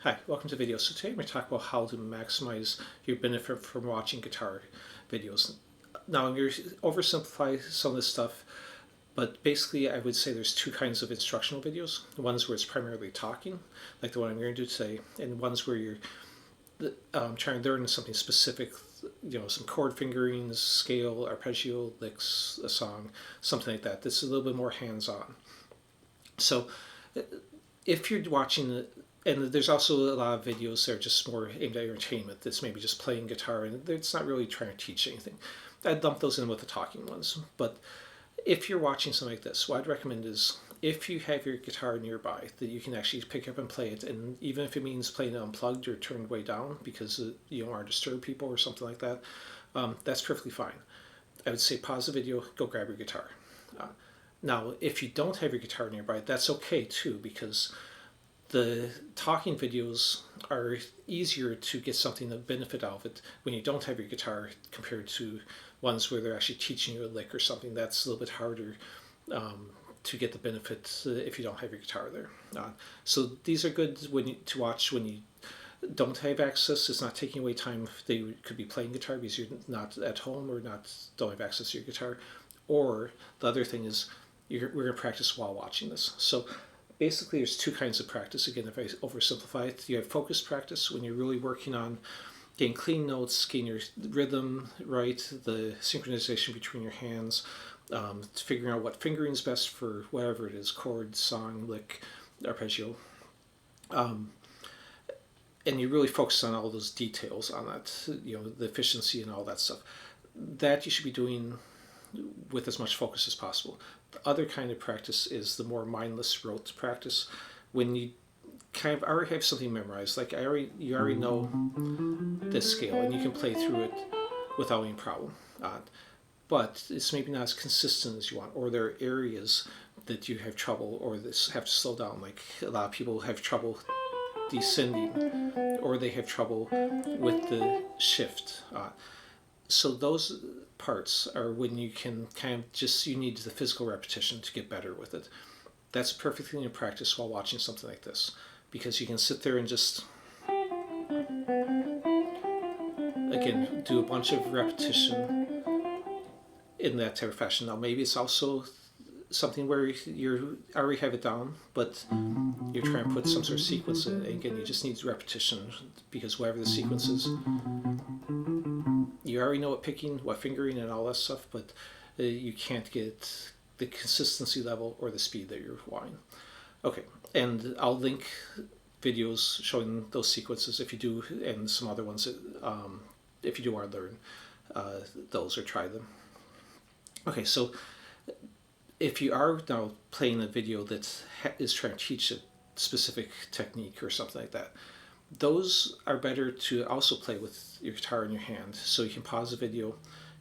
Hi, welcome to the video. So today I'm going to talk about how to maximize your benefit from watching guitar videos. Now I'm going to oversimplify some of this stuff, but basically I would say there's two kinds of instructional videos. Ones where it's primarily talking, like the one I'm going to do today, and ones where you're trying to learn something specific, some chord fingerings, scale, arpeggio, licks, a song, something like that. This is a little bit more hands-on. So if you're watching and there's also a lot of videos that are just more aimed at entertainment, that's maybe just playing guitar and it's not really trying to teach anything. I'd lump those in with the talking ones. But if you're watching something like this, what I'd recommend is if you have your guitar nearby, that you can actually pick up and play it, and even if it means playing it unplugged or turned way down because you don't want to disturb people or something like that, that's perfectly fine. I would say pause the video, go grab your guitar. Now, if you don't have your guitar nearby, that's okay too, because the talking videos are easier to get something to benefit out of it when you don't have your guitar compared to ones where they're actually teaching you a lick or something. That's a little bit harder to get the benefit if you don't have your guitar there. So these are good to watch when you don't have access. It's not taking away time if they could be playing guitar because you're not at home or don't have access to your guitar. Or the other thing is we're going to practice while watching this. So basically there's two kinds of practice. Again, if I oversimplify it, you have focused practice when you're really working on getting clean notes, getting your rhythm right, the synchronization between your hands, figuring out what fingering is best for whatever it is, chord, song, lick, arpeggio. And you really focus on all those details on that, the efficiency and all that stuff. That you should be doing with as much focus as possible. The other kind of practice is the more mindless rote practice, when you kind of already have something memorized. Like you already know this scale and you can play through it without any problem. But it's maybe not as consistent as you want, or there are areas that you have trouble or this have to slow down. Like a lot of people have trouble descending, or they have trouble with the shift. So those parts are when you can kind of you need the physical repetition to get better with it. That's a perfect thing to practice while watching something like this, because you can sit there and just, again, do a bunch of repetition in that type of fashion. Now maybe it's also something where you already have it down, but you're trying to put some sort of sequence in it. Again, you just need repetition, because whatever the sequence is, you already know what picking, what fingering, and all that stuff, but you can't get the consistency level or the speed that you're wanting. Okay, and I'll link videos showing those sequences if you do, and some other ones if you do want to learn those or try them. Okay, so if you are now playing a video that is trying to teach a specific technique or something like that, those are better to also play with your guitar in your hand, so you can pause the video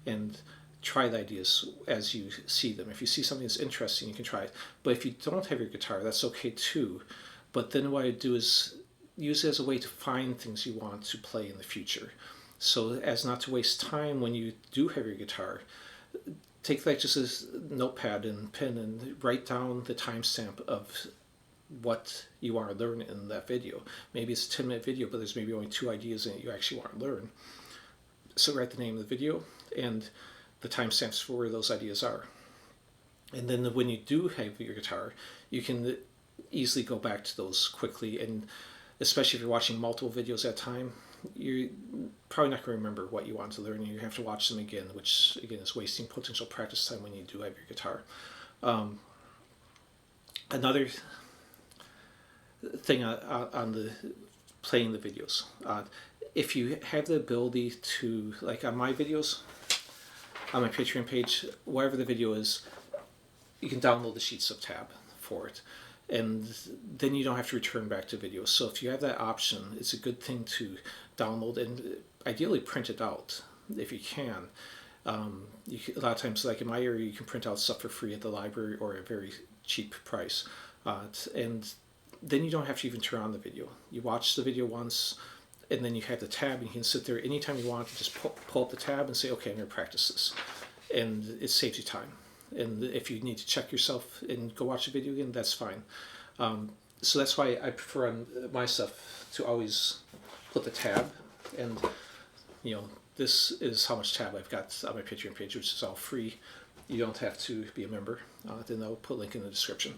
and try the ideas as you see them. If you see something that's interesting, you can try it. But if you don't have your guitar, that's okay too. But then what I do is use it as a way to find things you want to play in the future, so as not to waste time when you do have your guitar. Take like just a notepad and pen and write down the timestamp of what you want to learn in that video. Maybe it's a 10-minute video, but there's maybe only 2 ideas in it you actually want to learn. So write the name of the video and the timestamps for where those ideas are. And then when you do have your guitar, you can easily go back to those quickly, and especially if you're watching multiple videos at a time, you're probably not going to remember what you want to learn, and you have to watch them again, which again is wasting potential practice time when you do have your guitar. Another thing on the playing the videos, if you have the ability to, like on my videos, on my Patreon page, wherever the video is, you can download the Sheets of tab for it, and then you don't have to return back to videos. So if you have that option, it's a good thing to download and ideally print it out if you can. A lot of times, like in my area, you can print out stuff for free at the library or at a very cheap price, and then you don't have to even turn on the video. You watch the video once, and then you have the tab, and you can sit there anytime you want to just pull up the tab and say, okay, I'm going to practice this. And it saves you time. And if you need to check yourself and go watch the video again, that's fine. So that's why I prefer on my stuff to always put the tab, and you know, this is how much tab I've got on my Patreon page, which is all free. You don't have to be a member. Then I'll put a link in the description.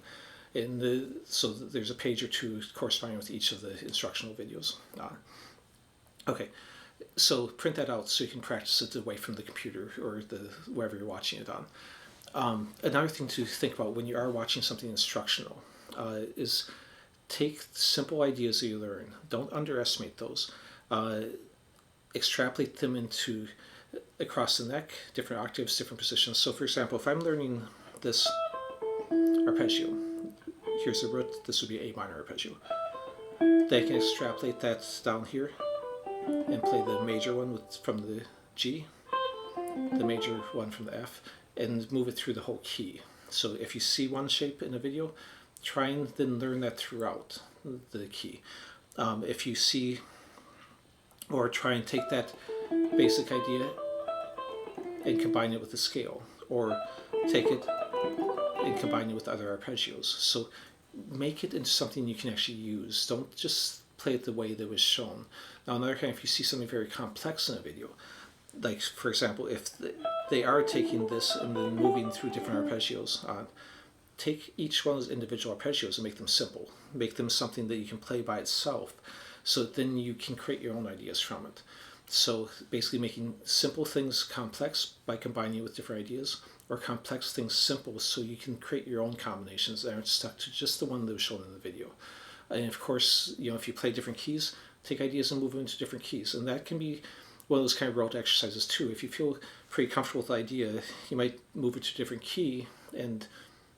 So there's a page or two corresponding with each of the instructional videos. Okay, so print that out so you can practice it away from the computer or wherever you're watching it on. Another thing to think about when you are watching something instructional is take simple ideas that you learn. Don't underestimate those. Extrapolate them into across the neck, different octaves, different positions. So for example, if I'm learning this arpeggio, here's the root, this would be A minor arpeggio. Then I can extrapolate that down here and play the major one from the G, the major one from the F, and move it through the whole key. So if you see one shape in a video, try and then learn that throughout the key. If you see, or try and take that basic idea and combine it with the scale, or take it and combine it with other arpeggios. So make it into something you can actually use. Don't just play it the way that was shown. Now, on the other hand, if you see something very complex in a video, like for example, if they are taking this and then moving through different arpeggios, take each one of those individual arpeggios and make them simple. Make them something that you can play by itself, so that then you can create your own ideas from it. So basically making simple things complex by combining it with different ideas, or complex things simple so you can create your own combinations that aren't stuck to just the one that was shown in the video. And of course, you know, if you play different keys, take ideas and move them into different keys. And that can be one of those kind of rote exercises too. If you feel pretty comfortable with the idea, you might move it to a different key, and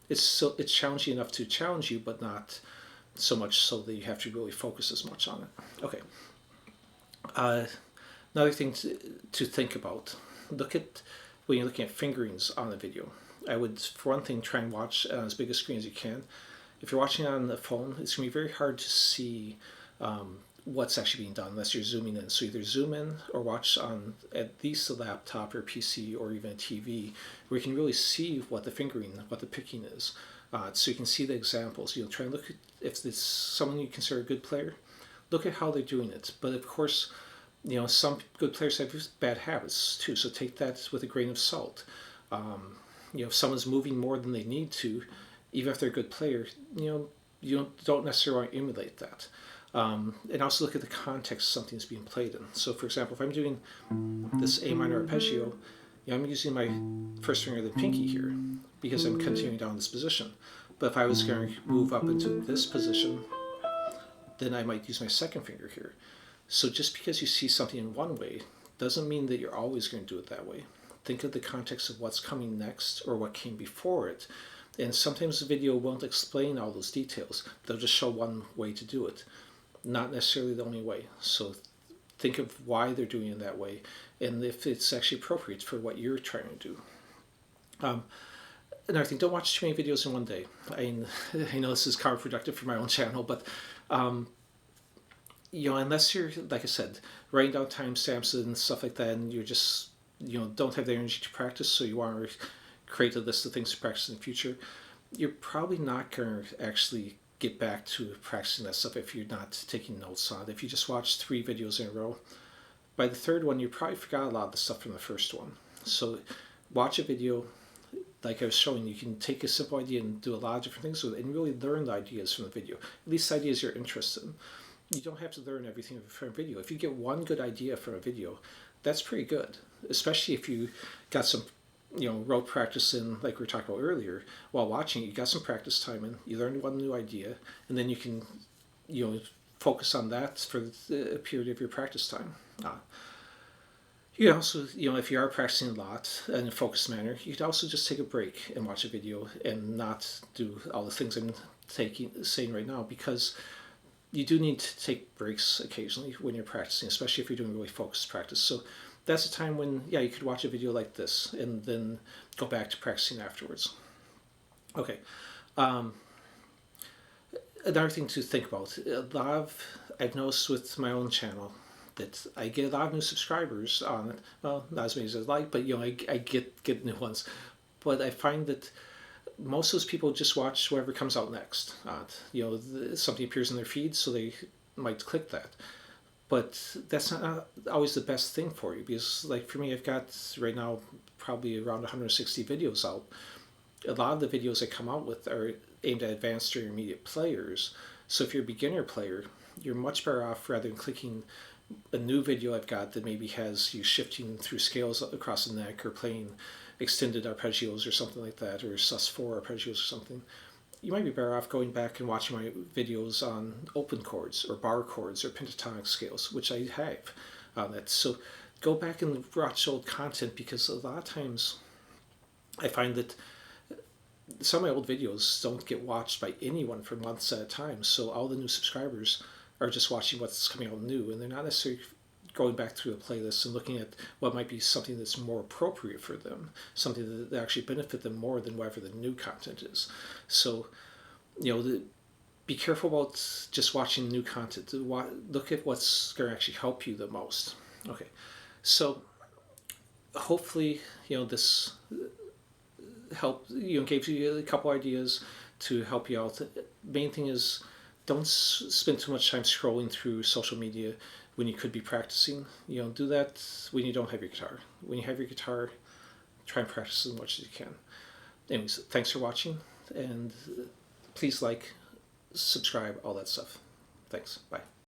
it's challenging enough to challenge you, but not so much so that you have to really focus as much on it. Okay. Another thing to think about, look at when you're looking at fingerings on a video. I would, for one thing, try and watch on as big a screen as you can. If you're watching on the phone, it's going to be very hard to see what's actually being done unless you're zooming in. So either zoom in or watch on at least a laptop or PC or even a TV, where you can really see what the fingering, what the picking is. So you can see the examples. You'll try and look at, if it's someone you consider a good player, look at how they're doing it. But of course, you know, some good players have bad habits too, so take that with a grain of salt. You know, if someone's moving more than they need to, even if they're a good player, you know, you don't necessarily want to emulate that. And also look at the context something's being played in. So for example, if I'm doing this A minor arpeggio, you know, I'm using my first finger of the pinky here because I'm continuing down this position. But if I was going to move up into this position, then I might use my second finger here. So just because you see something in one way doesn't mean that you're always going to do it that way. Think of the context of what's coming next or what came before it. And sometimes the video won't explain all those details. They'll just show one way to do it, not necessarily the only way. So think of why they're doing it that way and if it's actually appropriate for what you're trying to do. Another thing, don't watch too many videos in one day. I know this is counterproductive for my own channel, but you know, unless you're, like I said, writing down timestamps and stuff like that, and you're just, you know, don't have the energy to practice, so you want to create a list of things to practice in the future, you're probably not going to actually get back to practicing that stuff if you're not taking notes on it. If you just watch 3 videos in a row, by the third one, you probably forgot a lot of the stuff from the first one. So watch a video, like I was showing, you can take a simple idea and do a lot of different things with it and really learn the ideas from the video, at least ideas you're interested in. You don't have to learn everything from a video. If you get one good idea from a video, that's pretty good, especially if you got some, you know, rote practice in, like we were talking about earlier, while watching it, you got some practice time in, you learned one new idea, and then you can, you know, focus on that for the period of your practice time. You can also, you know, if you are practicing a lot in a focused manner, you could also just take a break and watch a video and not do all the things I'm saying right now, because you do need to take breaks occasionally when you're practicing, especially if you're doing really focused practice. So that's a time when, yeah, you could watch a video like this and then go back to practicing afterwards. Okay. Another thing to think about, I've noticed with my own channel that I get a lot of new subscribers on it. Well, not as many as I'd like, but you know, I get new ones. But I find that most of those people just watch whatever comes out next. Something appears in their feed, so they might click that. But that's not always the best thing for you, because like for me, I've got right now probably around 160 videos out. A lot of the videos I come out with are aimed at advanced or intermediate players. So if you're a beginner player, you're much better off rather than clicking a new video I've got that maybe has you shifting through scales across the neck or playing extended arpeggios or something like that, or sus4 arpeggios or something. You might be better off going back and watching my videos on open chords or bar chords or pentatonic scales, which I have on that. So go back and watch old content, because a lot of times I find that some of my old videos don't get watched by anyone for months at a time. So all the new subscribers are just watching what's coming out new, and they're not necessarily going back through a playlist and looking at what might be something that's more appropriate for them, something that actually benefit them more than whatever the new content is. So, be careful about just watching new content. Look at what's going to actually help you the most. Okay, so hopefully, this gave you a couple ideas to help you out. The main thing is, don't spend too much time scrolling through social media when you could be practicing. Do that when you don't have your guitar. When you have your guitar, try and practice as much as you can. Anyways, thanks for watching, and please like, subscribe, all that stuff. Thanks. Bye.